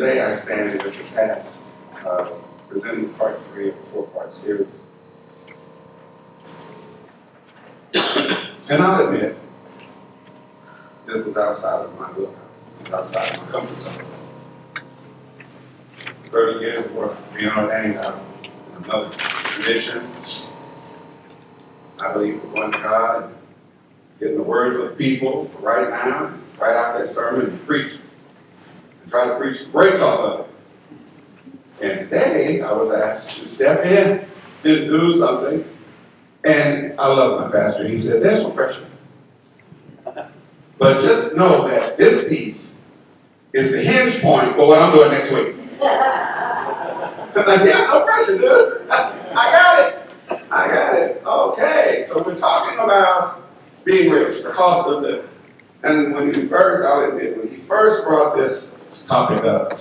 Today I stand with the task of presenting part 3 of a 4-part series. And I'll admit, this was outside of my wheelhouse. This is outside of my comfort zone. 30 years of work being ordained out in another tradition. I believe in one God, getting the word for the people for right now, write out that sermon and preach. And try to preach the brakes off of it. And today I was asked to step in and do something. And I love my pastor. He said, there's no pressure. But just know that this piece is the hinge point for what I'm doing next week. I'm like, yeah, no pressure, dude. I got it. I got it. Okay, so we're talking about being rich, the cost of living. And when he first, I'll admit, when he first brought this topic up,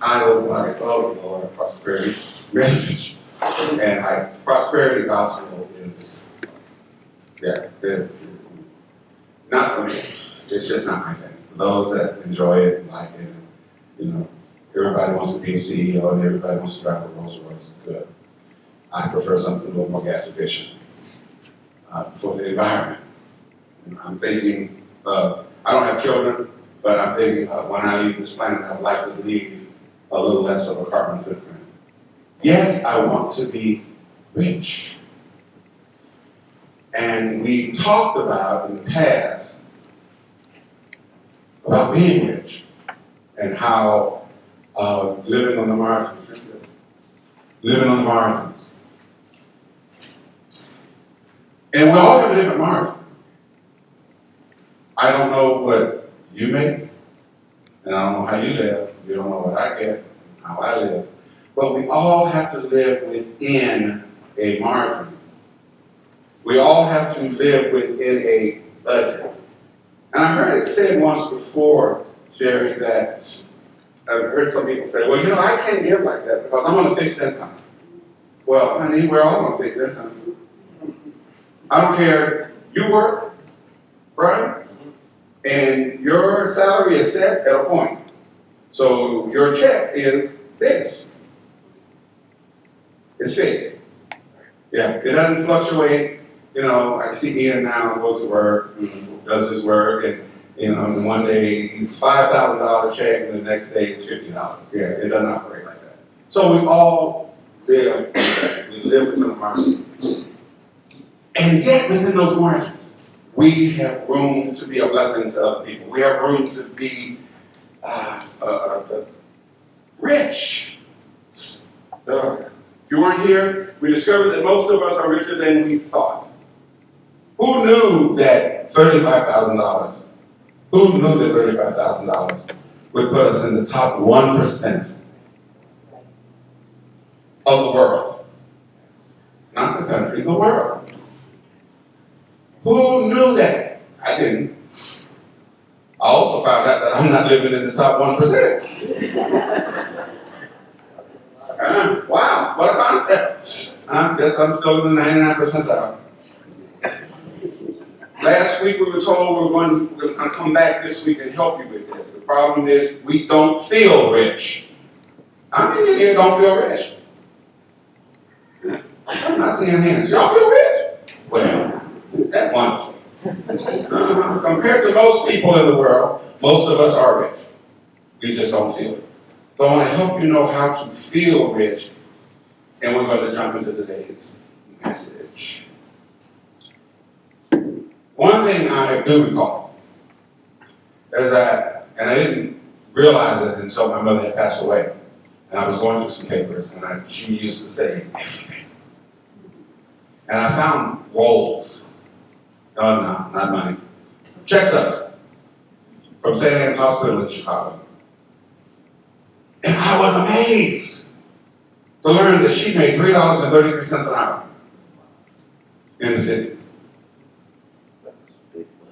I was like, oh Lord, prosperity message. And like, prosperity gospel is, not for me. It's just not my thing. For those that enjoy it and like it, you know, everybody wants to be a CEO and everybody wants to drive a Rolls Royce. Good. I prefer something a little more gas efficient for the environment. I'm thinking, I don't have children, but I'm thinking when I leave this planet, I'd like to leave a little less of a carbon footprint. Yet I want to be rich. And we've talked about in the past about being rich and how living on the margins. Living on the margins. And we all have a different margin. I don't know what you make, and I don't know how you live. You don't know what I get, how I live. But we all have to live within a margin. We all have to live within a budget. And I heard it said once before, Jerry, that I've heard some people say, well, you know, I can't give like that because I'm on a fixed income. Well, honey, we're all on a fixed income. I don't care. You work, right? And your salary is set at a point. So your check is this. It's fixed. Yeah, it doesn't fluctuate. You know, I see Ian now goes to work, does his work, and you know, and one day it's $5,000 check, and the next day it's $50. Yeah, it doesn't operate like that. So we all live. We live within the margin, and yet within those margins, we have room to be a blessing to other people. We have room to be rich. If you weren't here, we discovered that most of us are richer than we thought. Who knew that $35,000? Who knew that $35,000 would put us in the top 1% of the world? Not the country, the world. Who knew that? I didn't. I also found out that I'm not living in the top 1%. Wow, what a concept. I guess I'm still in the 99 percentile. Last week we were told we're going to come back this week and help you with this. The problem is we don't feel rich. How many of you don't feel rich? I'm not seeing hands. Y'all feel rich? Well, that's wonderful. Compared to most people in the world, most of us are rich. We just don't feel it. So I want to help you know how to feel rich, and we're going to jump into today's message. One thing I do recall is that, and I didn't realize it until my mother had passed away, and I was going through some papers, and she used to say everything. And I found rolls. Oh, no, not money. Check stubs from St. Anne's Hospital in Chicago. And I was amazed to learn that she made $3.33 an hour in the 60s.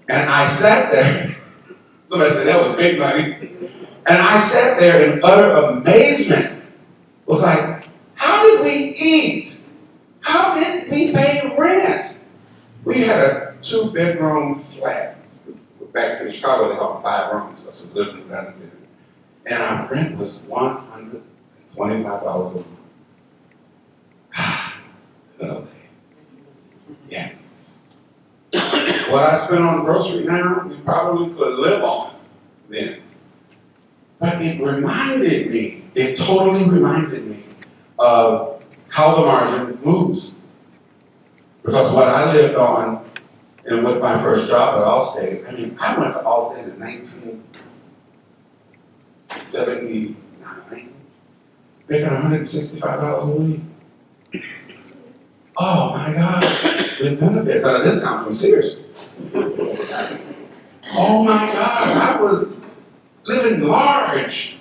And I sat there, somebody said that was big money, and I sat there in utter amazement. It was like, how did we eat? How did we pay rent? We had a 2-bedroom flat. Back in Chicago, they call them 5 rooms, because it was living around the building. And our rent was $125 a month. Okay. Yeah. What I spend on grocery now, we probably could live on then. But it reminded me, it totally reminded me of how the margin moves. Because what I lived on, and with my first job at Allstate, I mean, I went to Allstate in 1979, making $165 a week. Oh my God, with benefits and a discount from Sears. Oh my God, I was living large.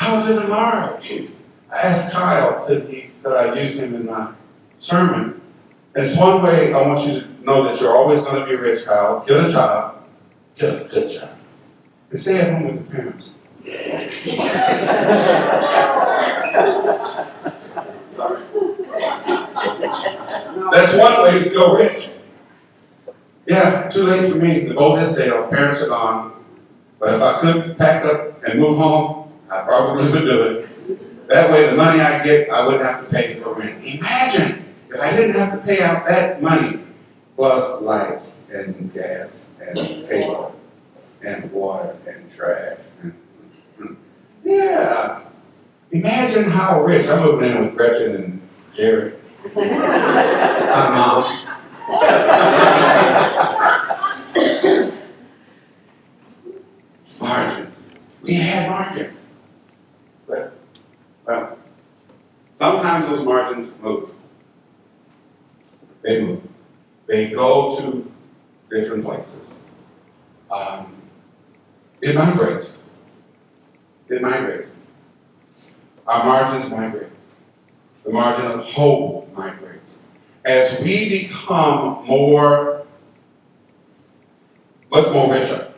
I was living large. I asked Kyle, could I use him in my sermon? And it's one way I want you to know that you're always going to be rich, Kyle. Get a job, get a good job, and stay at home with your parents. Sorry. That's one way to go rich. Yeah, too late for me. The goal is sale. Parents are gone. But if I could pack up and move home, I probably would do it. That way, the money I get, I wouldn't have to pay for rent. Imagine if I didn't have to pay out that money, plus lights and gas and paper and water and trash. Yeah. Imagine how rich. I'm moving in with Gretchen and Jerry. My mom. Margins. We had margins. But, well, sometimes those margins move. They move. They go to different places. It migrates. It migrates. Our margins migrate. The margin of hope migrates. As we become much more richer,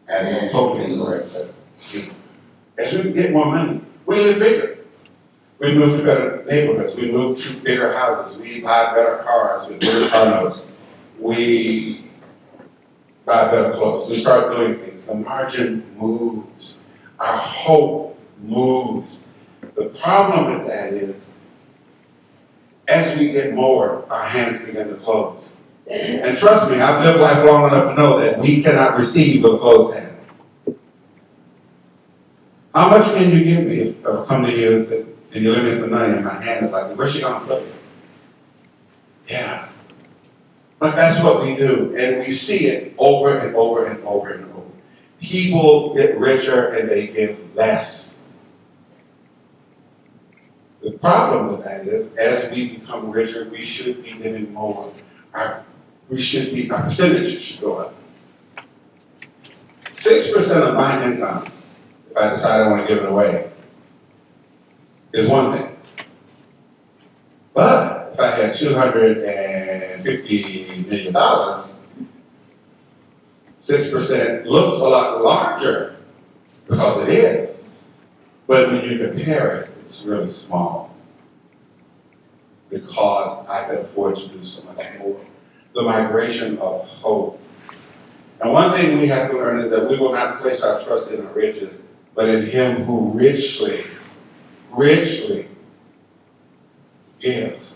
as I'm totally correct, as we get more money, we live bigger. We move to better neighborhoods. We move to bigger houses. We buy better cars with bigger car notes. We buy better clothes. We start doing things. The margin moves. Our hope moves. The problem with that is, as we get more, our hands begin to close. And trust me, I've lived life long enough to know that we cannot receive with a closed hand. How much can you give me if I come to you and you give me some money and my hand is like, where's she going to put it? Yeah. But that's what we do. And we see it over and over and over and over. People get richer and they give less. The problem with that is, as we become richer, we should be giving more. Our percentages should go up. 6% of my income, if I decide I want to give it away, is one thing. But if I had $250 million, 6% looks a lot larger, because it is. But when you compare it, it's really small, because I could afford to do so much more. The migration of hope. And one thing we have to learn is that we will not place our trust in our riches, but in Him who richly gives.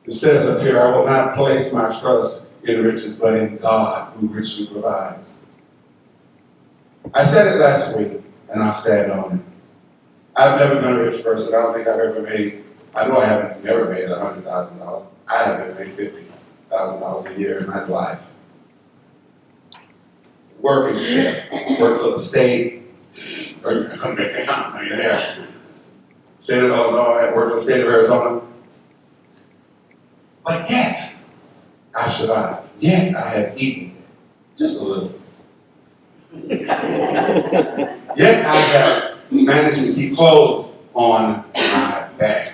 It says up here, I will not place my trust in riches, but in God who richly provides. I said it last week, and I'll stand on it. I've never been a rich person. I don't think I've ever made, I know I haven't never made $100,000. I haven't made $50,000 a year in my life. Working shift, work for the state, I couldn't make that kind of money there. State of Illinois, I worked for the state of Arizona. But yet, I survived. Yet, I have eaten just a little. Yet, I have managed to keep clothes on my back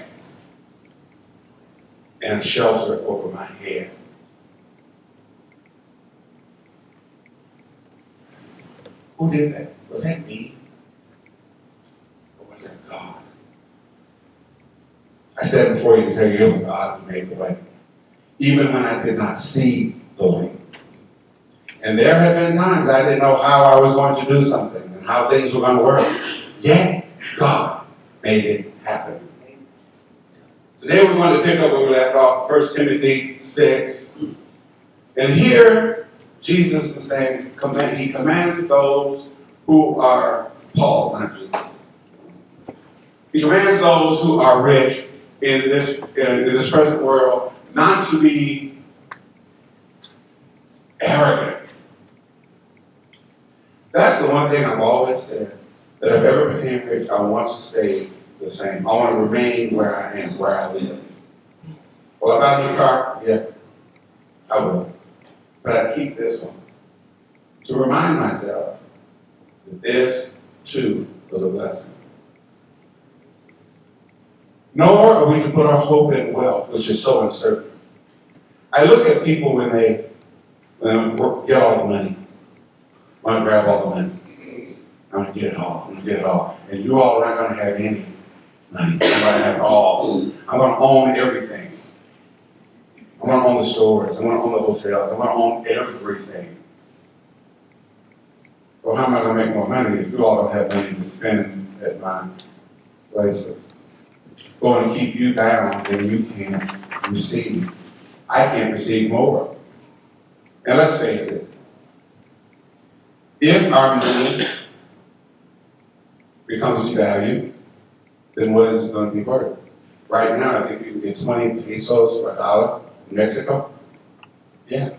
and shelter over my head. Who did that? Was that me? Or was that God? I stand before you to tell you it was God who made the way, even when I did not see the way. And there have been times I didn't know how I was going to do something and how things were going to work. Yet, God made it happen. Today we're going to pick up where we left off, 1 Timothy 6. And here, Jesus is saying, he commands those who are, Paul, not Jesus. He commands those who are rich in this present world not to be arrogant. That's the one thing I've always said, that if I ever became rich, I want to stay the same. I want to remain where I am, where I live. Well, if I have a new car, yeah, I will. But I keep this one to remind myself that this, too, was a blessing. Nor are we to put our hope in wealth, which is so uncertain. I look at people when they get all the money. I want to grab all the money. I'm going to get it all. I'm going to get it all. And you all are not going to have any money. I'm going to have it all. I'm going to own everything. I'm going to own the stores. I'm going to own the hotels. I'm going to own everything. So how am I going to make more money if you all don't have money to spend at my places? Going to keep you down, then you can't receive. I can't receive more. And let's face it, if our money becomes devalued, then what is it going to be worth? Right now, I think you can get 20 pesos for $1 in Mexico. Yeah.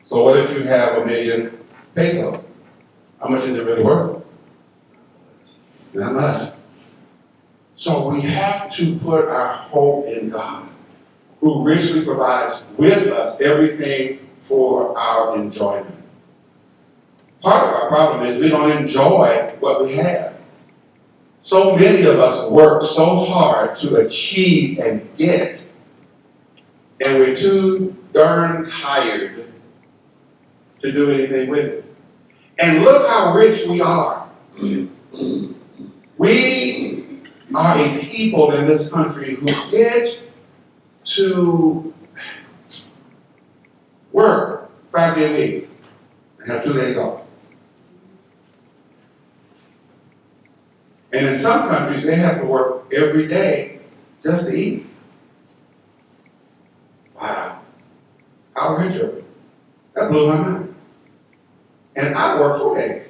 So what if you have 1,000,000 pesos? How much is it really worth? Not much. So we have to put our hope in God, who richly provides with us everything for our enjoyment. Part of our problem is we don't enjoy what we have. So many of us work so hard to achieve and get, and we're too darn tired to do anything with it. And look how rich we are. We are a people in this country who get to work 5-day weeks and have 2 days off. And in some countries, they have to work every day just to eat. Wow. How rich are we? That blew my mind. And I work 4 days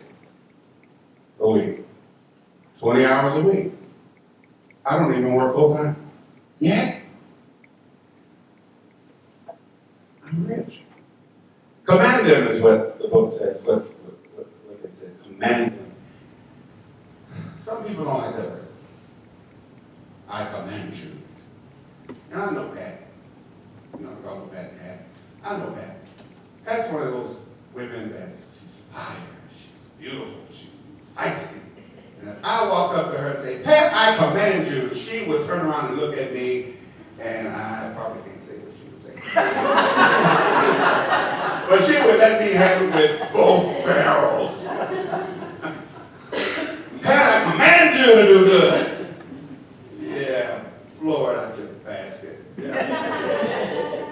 a week, 20 hours a week. I don't even work full time. Yet, I'm rich. Command them is what the book says, what they said. Command them. Some people don't like that word. I command you. And I know Pat. You know, I call her Pat. I know Pat. Pat's one of those women that she's fire, she's beautiful, she's feisty. And if I walk up to her and say, Pat, I command you, she would turn around and look at me, and I probably can't say what she would say. But she would let me have it with both barrels. Pat, I command you to do good. Yeah, Lord, I just basket. Yeah.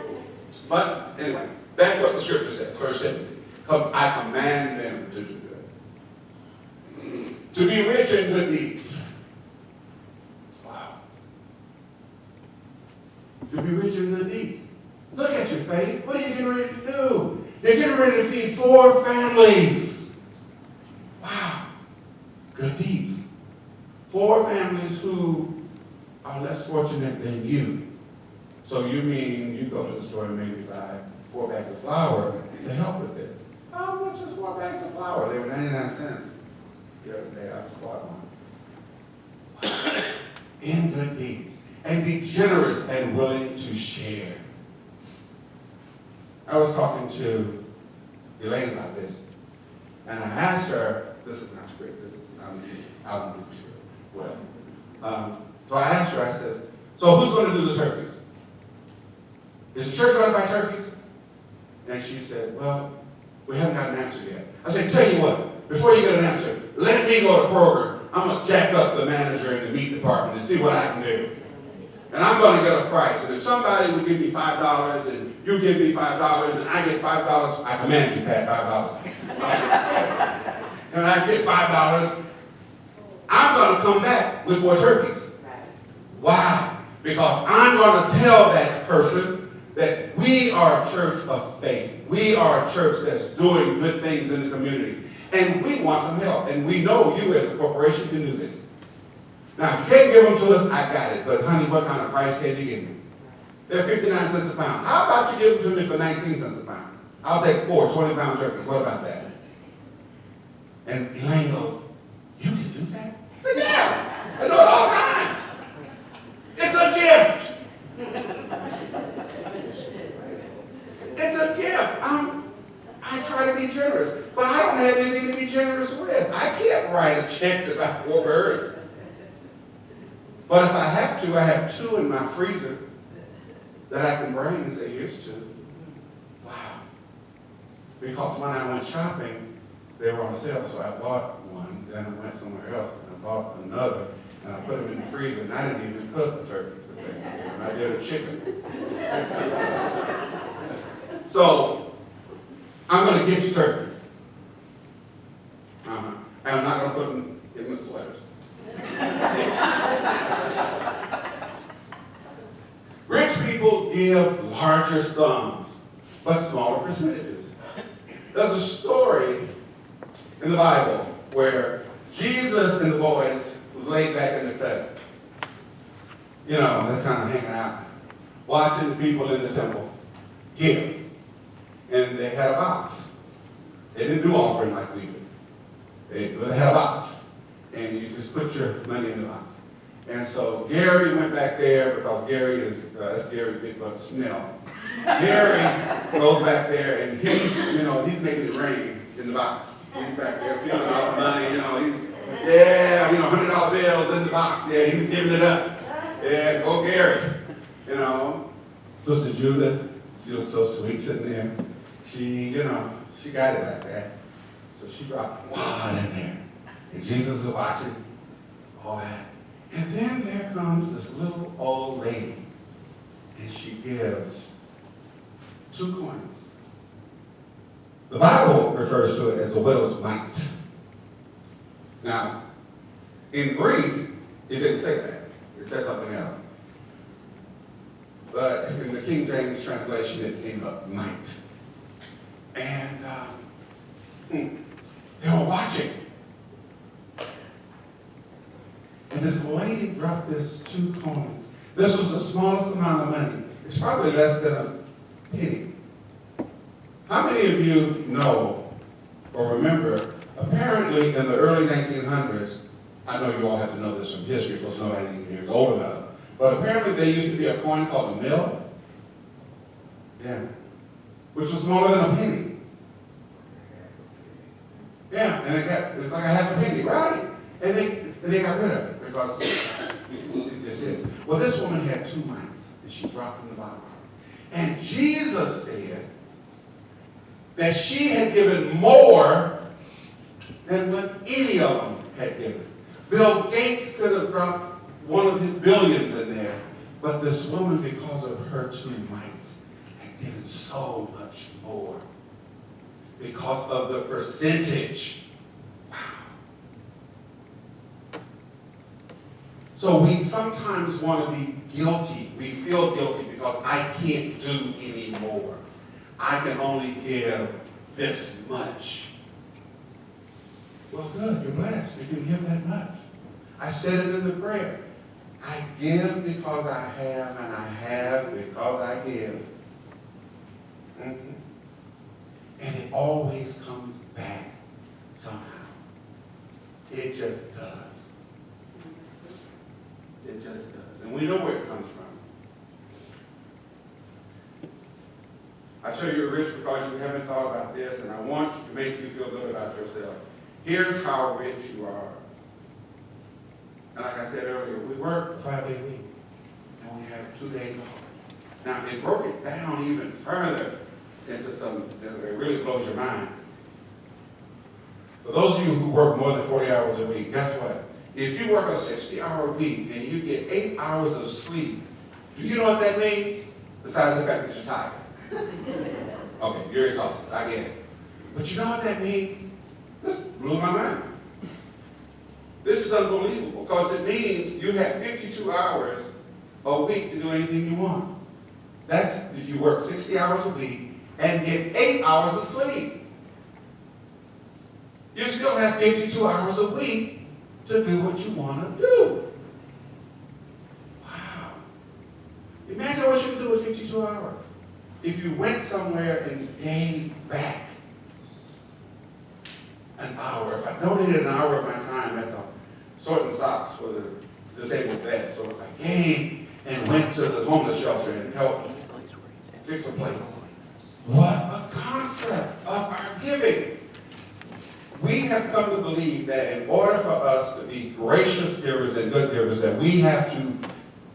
But anyway, that's what the scripture says, 1 Timothy. I command them to do good. To be rich in good deeds. Wow. To be rich in good deeds. Look at your faith. What are you getting ready to do? You're getting ready to feed 4 families. Wow. Good deeds. 4 families who are less fortunate than you. So you mean you go to the store and maybe buy 4 bags of flour to help with it. How much is 4 bags of flour? They were 99 cents. The other day I bought one. In good deeds. And be generous and willing to share. I was talking to Elaine about this, and I asked her, this is not script, this is not I don't do script well. So I asked her, I said, so who's going to do the turkeys? Is the church going to buy turkeys? And she said, well, we haven't got an answer yet. I said, tell you what, before you get an answer, let me go to program. I'm going to jack up the manager in the meat department and see what I can do. And I'm going to get a price. And if somebody would give me $5 and you give me $5 and I get $5, I command you, Pat, $5. and I get $5, I'm going to come back with 4 turkeys. Why? Because I'm going to tell that person that we are a church of faith. We are a church that's doing good things in the community. And we want some help. And we know you as a corporation can do this. Now, if you can't give them to us, I got it. But honey, what kind of price can you give me? They're 59 cents a pound. How about you give them to me for 19 cents a pound? I'll take 4 20-pound turkeys. What about that? And Elaine goes, you can do that? I said, yeah. I do it all the time. It's a gift. It's a gift. I try to be generous, but I don't have anything to be generous with. I can't write a check to buy 4 birds. But if I have to, I have 2 in my freezer that I can bring and say, here's 2. Wow. Because when I went shopping, they were on sale, so I bought one, then I went somewhere else, and I bought another, and I put them in the freezer, and I didn't even cook the turkey for Thanksgiving. I did a chicken. So, I'm going to get you turkeys. And I'm not going to put them in the sweaters. Rich people give larger sums, but smaller percentages. There's a story in the Bible where Jesus and the boys was laid back in the cutting. You know, they're kind of hanging out, watching the people in the temple give. And they had a box. They didn't do offering like we do. They had a box. And you just put your money in the box. And so Gary went back there because Gary is, that's Gary Big Butt Snell. Gary goes back there and he's making it rain in the box. He's back there feeling all the money, he's, $100 bills in the box. Yeah, he's giving it up. Yeah, go Gary. Sister Judith, she looks so sweet sitting there. She got it like that. So she dropped a lot in there. And Jesus is watching all that. And then there comes this little old lady, and she gives 2 coins. The Bible refers to it as a widow's mite. Now, in Greek, it didn't say that. It said something else. But in the King James translation, it came up mite. And they were watching. And this lady dropped this 2 coins. This was the smallest amount of money. It's probably less than a penny. How many of you know or remember, apparently in the early 1900s, I know you all have to know this from history because nobody here is old enough, but apparently there used to be a coin called a mill. Yeah. Which was smaller than a penny. Yeah, and it was like a half a penny, right? And they got rid of it because it just did. Well, this woman had 2 mites, and she dropped in the box. And Jesus said that she had given more than what any of them had given. Bill Gates could have dropped one of his billions in there, but this woman, because of her 2 mites, had given so much more because of the percentage. Wow. So we sometimes want to be guilty. We feel guilty because I can't do any more. I can only give this much. Well, good, you're blessed. You can give that much. I said it in the prayer. I give because I have, and I have because I give. Mm-hmm. And it always comes back somehow. It just does. It just does. And we know where it comes from. I tell you you're rich because you haven't thought about this, and I want to make you feel good about yourself. Here's how rich you are. And like I said earlier, we work a 5-day week, and we have 2 days off. Now, it broke it down even further into something that really blows your mind. For those of you who work more than 40 hours a week, guess what? If you work a 60-hour week and you get 8 hours of sleep, do you know what that means? Besides the fact that you're tired. Okay, you're exhausted. I get it. But you know what that means? Just Blew my mind. This is unbelievable because it means you have 52 hours a week to do anything you want. That's if you work 60 hours a week and get 8 hours of sleep. You still have 52 hours a week to do what you want to do. Wow. Imagine what you could do with 52 hours. If you went somewhere and gave back an hour. If I donated an hour of my time at the sorting socks for the disabled vet, so if I gave and went to the homeless shelter and helped fix a plate. What a concept of our giving. We have come to believe that in order for us to be gracious givers and good givers, that we have to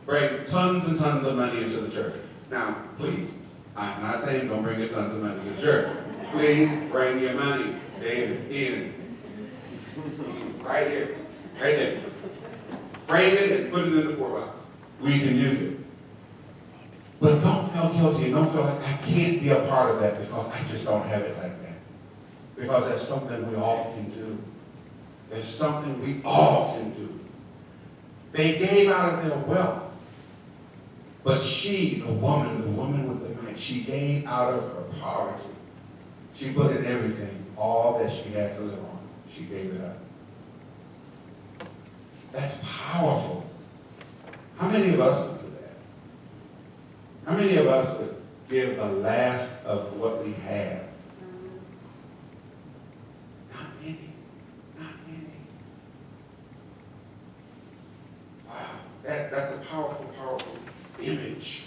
bring tons and tons of money into the church. Now, please, I'm not saying don't bring your tons of money to the church. Please bring your money. David, Ian, right here, right there. Bring it and put it in the poor box. We can use it. But don't feel guilty and don't feel like I can't be a part of that because I just don't have it like that. Because that's something we all can do. There's something we all can do. They gave out of their wealth. But she, the woman with the knife, she gave out of her poverty. She put in everything, all that she had to live on. She gave it up. That's powerful. How many of us would do that? How many of us would give the last of what we have? Not many. Not many. Wow. That's a powerful, powerful image.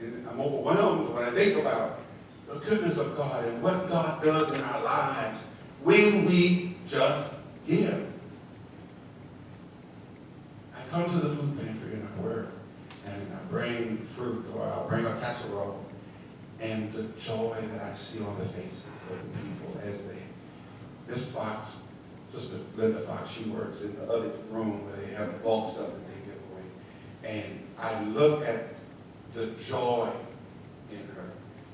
And I'm overwhelmed when I think about the goodness of God and what God does in our lives when we just give. I come to the food pantry and I work, and I bring fruit, or I'll bring a casserole, and the joy that I see on the faces of the people as Miss Fox, Sister Linda Fox, she works in the other room where they have bulk stuff that they give away. And I look at the joy in her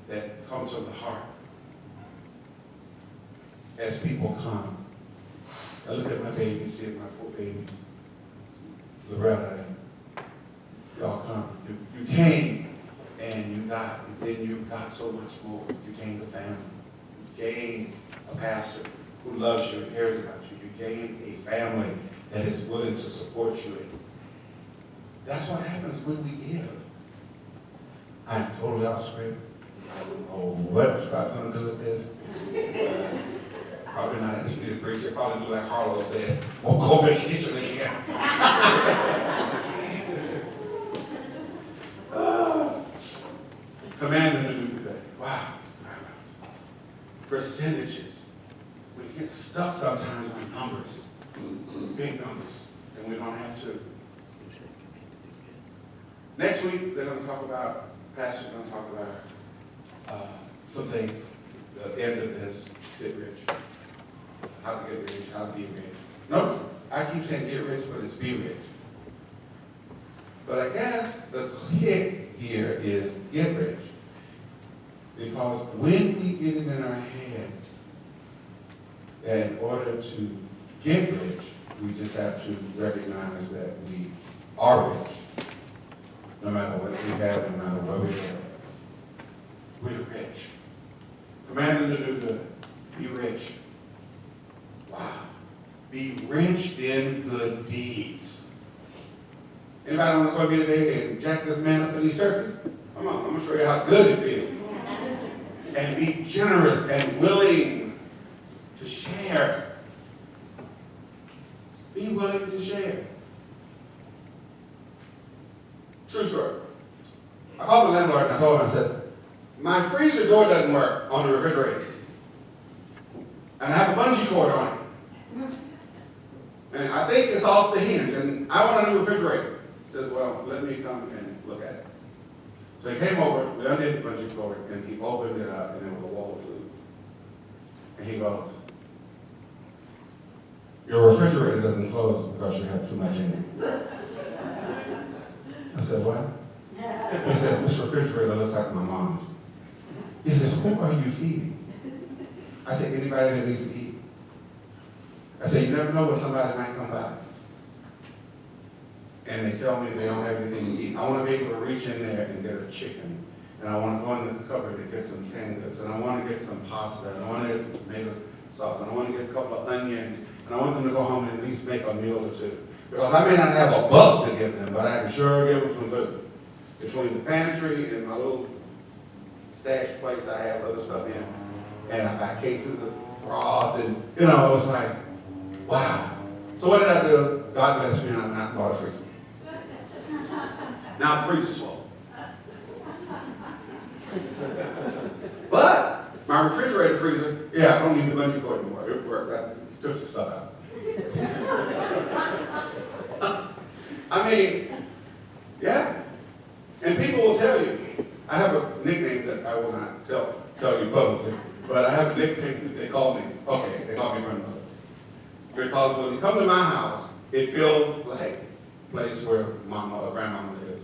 that comes from the heart as people come. I look at my babies here, my 4 babies, Loretta, and y'all come. You came and you got, and then you got so much more. You gained a family. You gained a pastor who loves you and cares about you. You gained a family that is willing to support you. That's what happens when we give. I'm totally off script. I don't know what Scott's going to do with this. Probably not ask me to preach it. Probably do like Carlos said, we'll go vacation again. Command them to do today. Wow. Percentages. We get stuck sometimes on numbers, big numbers, and we don't have to. Next week, they're going to talk about, Pastor's going to talk about some things, the end of this, get rich. How to get rich, how to be rich. Notice, I keep saying get rich, but it's be rich. But I guess the kick here is get rich. Because when we get it in our heads that in order to get rich, we just have to recognize that we are rich. No matter what we have, no matter where we go. We're rich. Command them to do good. Be rich. Wow. Be rich in good deeds. Anybody want to come here today and jack this man up for these turkeys? Come on, I'm going to show you how good it feels. And be generous and willing to share. Be willing to share. True story. I called the landlord and I told him, I said, my freezer door doesn't work on the refrigerator. And I have a bungee cord on it. And I think it's off the hinge, and I want a new refrigerator. He says, well, let me come and look at it. So he came over, we undid the bungee cord, and he opened it up, and there was a wall of food. And he goes, your refrigerator doesn't close because you have too much in it. I said, what? He says, this refrigerator looks like my mom's. He who are you feeding? I said, anybody that needs to eat. I said, you never know when somebody might come by. And they tell me they don't have anything to eat. I want to be able to reach in there and get a chicken. And I want to go in the cupboard and get some canned goods. And I want to get some pasta. And I want to get some tomato sauce. And I want to get a couple of onions. And I want them to go home and at least make a meal or two. Because I may not have a buck to give them, but I can sure give them some food. Between the pantry and my little stash place I have other stuff in. And I buy cases of broth and, you know, it's like, wow. So what did I do? God bless me, I'm not bought a freezer. Now the freezer's full. But my refrigerator freezer, yeah, I don't need the bungee cord anymore. It works. I took some stuff out. I mean, yeah. And people will tell you. I have a nickname that I will not tell you publicly, but I have a nickname that they call me. Okay, they call me grandmother. Because when you come to my house, it feels like a place where mama or grandmama lives.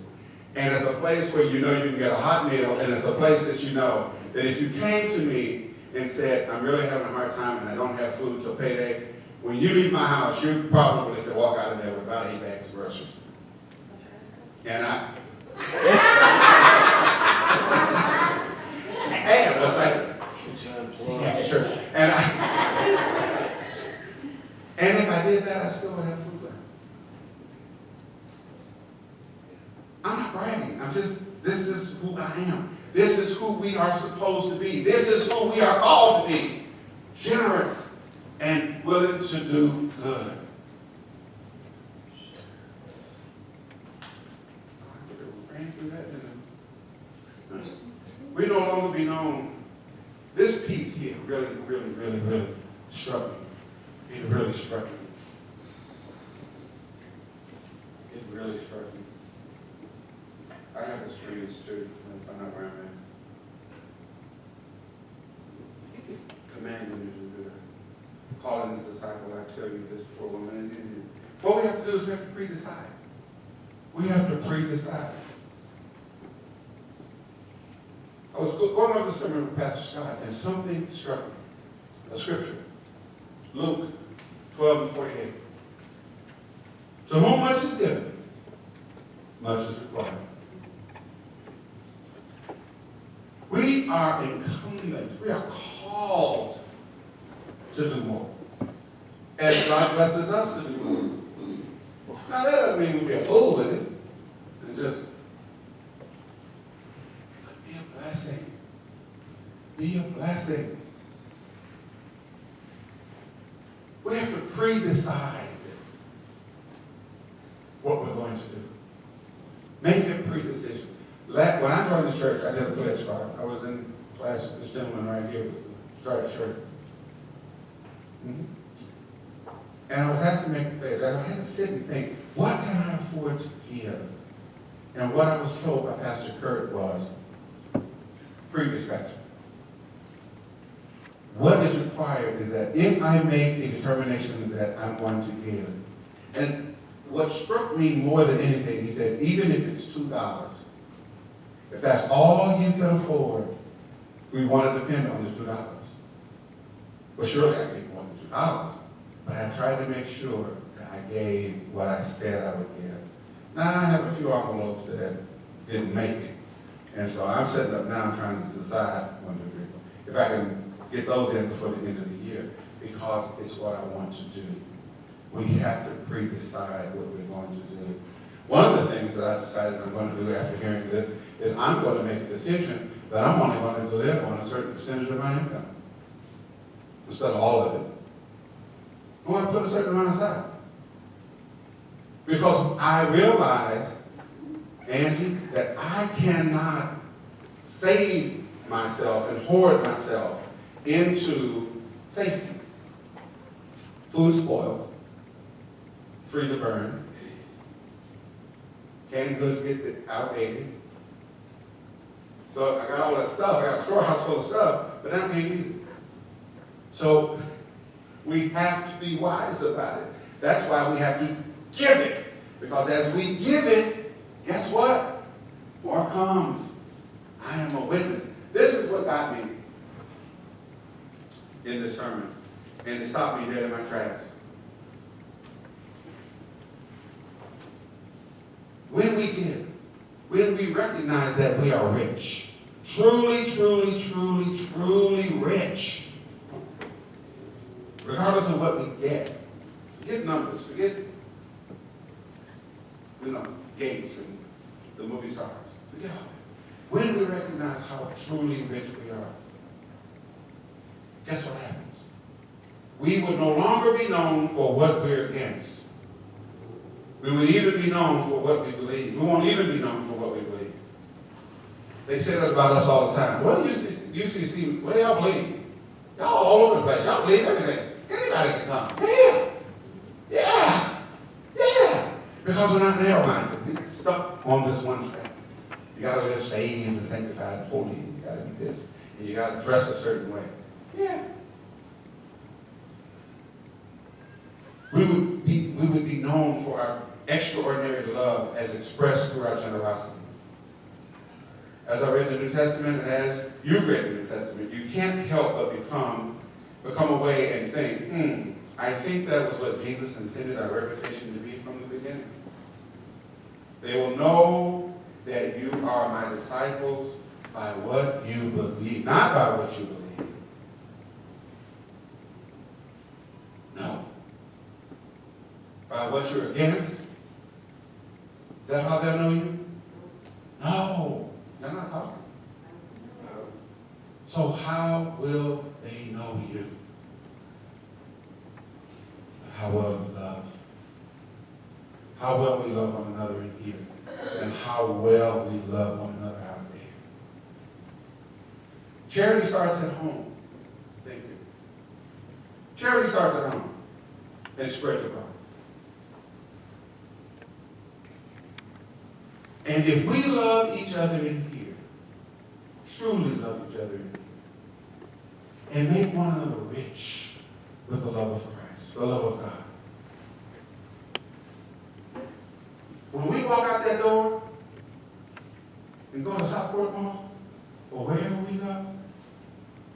And it's a place where you know you can get a hot meal, and it's a place that you know that if you came to me and said, I'm really having a hard time and I don't have food till payday, when you leave my house, you probably could walk out of there with about 8 bags of groceries. And and I was like, yeah, sure. And if I did that, I still would have food left. I'm not bragging. This is who I am. This is who we are supposed to be. This is who we are called to be. Generous and willing to do good. We no longer be known. This piece here really struck me. It really struck me. It really struck me. I have experience too, if I'm not where I'm at. Commanding you to do that. Calling his disciple, I tell you this for woman and Indian. What we have to do is we have to pre-decide. We have to pre-decide. I was going over the sermon with Pastor Scott, and something struck me. A scripture. Luke 12:48. To whom much is given, much is required. We are incumbent. We are called to do more. As God blesses us to do more. Now that doesn't mean we'll be a fool with it. It's just be a blessing. Be a blessing. We have to pre-decide what we're going to do. Make a pre-decision. When I joined the church, I did a pledge card. I was in class with this gentleman right here with the striped shirt. And I was asked to make a pledge. I had to sit and think, what can I afford to give? And what I was told by Pastor Kurt was, previous pastor, what is required is that if I make a determination that I'm going to give, and what struck me more than anything, he said, even if it's $2, if that's all you can afford, we want to depend on the $2. Well, surely I gave more than $2, but I tried to make sure that I gave what I said I would give. Now, I have a few envelopes that didn't make it, and so I'm setting up now trying to decide if I can get those in before the end of the year, because it's what I want to do. We have to pre-decide what we're going to do. One of the things that I decided I'm going to do after hearing this is I'm going to make a decision that I'm only going to live on a certain percentage of my income, instead of all of it. I want to put a certain amount aside. Because I realize, Angie, that I cannot save myself and hoard myself into safety. Food spoils, freezer burn, canned goods get outdated. So I got all that stuff, I got a storehouse full of stuff, but I can't use it. So we have to be wise about it. That's why we have to give it. Because as we give it, guess what? More comes. I am a witness. This is what got me. in this sermon, and it stopped me dead in my tracks. When we give, when we recognize that we are rich, truly, truly, truly, truly rich, regardless of what we get, forget numbers, forget, Gates and the movie stars, forget all that. When we recognize how truly rich we are, guess what happens? We would no longer be known for what we're against. We would even be known for what we believe. We won't even be known for what we believe. They say that about us all the time. What do UCC, what do y'all believe? Y'all all over the place. Y'all believe everything. Anybody can come. Yeah. Yeah. Yeah. Because we're not narrow-minded. We get stuck on this one track. You got to live saved and sanctified and holy. You got to be this. And you got to dress a certain way. Yeah. We would be known for our extraordinary love as expressed through our generosity. As I read the New Testament, and as you've read the New Testament, you can't help but become away and think, I think that was what Jesus intended our reputation to be from the beginning. They will know that you are my disciples by what you believe, not by what you believe. No. By what you're against? Is that how they'll know you? No. They're not talking. So how will they know you? How well you love. How well we love one another in here. And how well we love one another out there. Charity starts at home. Thank you. Charity starts at home and spreads abroad. And if we love each other in here, truly love each other in here, and make one another rich with the love of Christ, the love of God. When we walk out that door and go to Southport Mall, or wherever we go,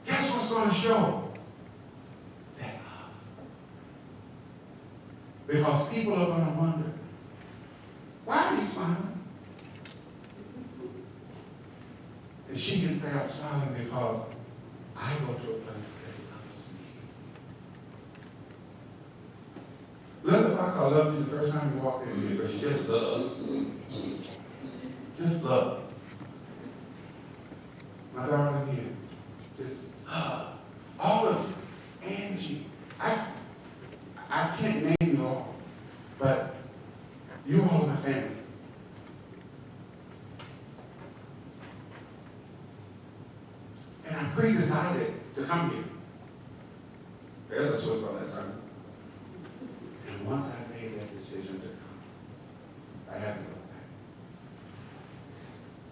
guess what's going to show? That love. Because people are going to wonder, why are you smiling? And she can say, I'm smiling because I go to a place that loves me. Linda Fox, I loved you the first time you walked in here, but she just loved. Just love. My darling here, just love. All of you. Angie. I can't name you all, but you all are my family. And I pre-decided to come here. There's a twist on that sermon. And once I made that decision to come, I haven't looked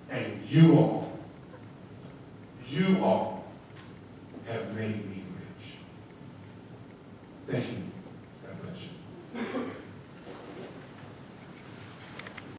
back. And you all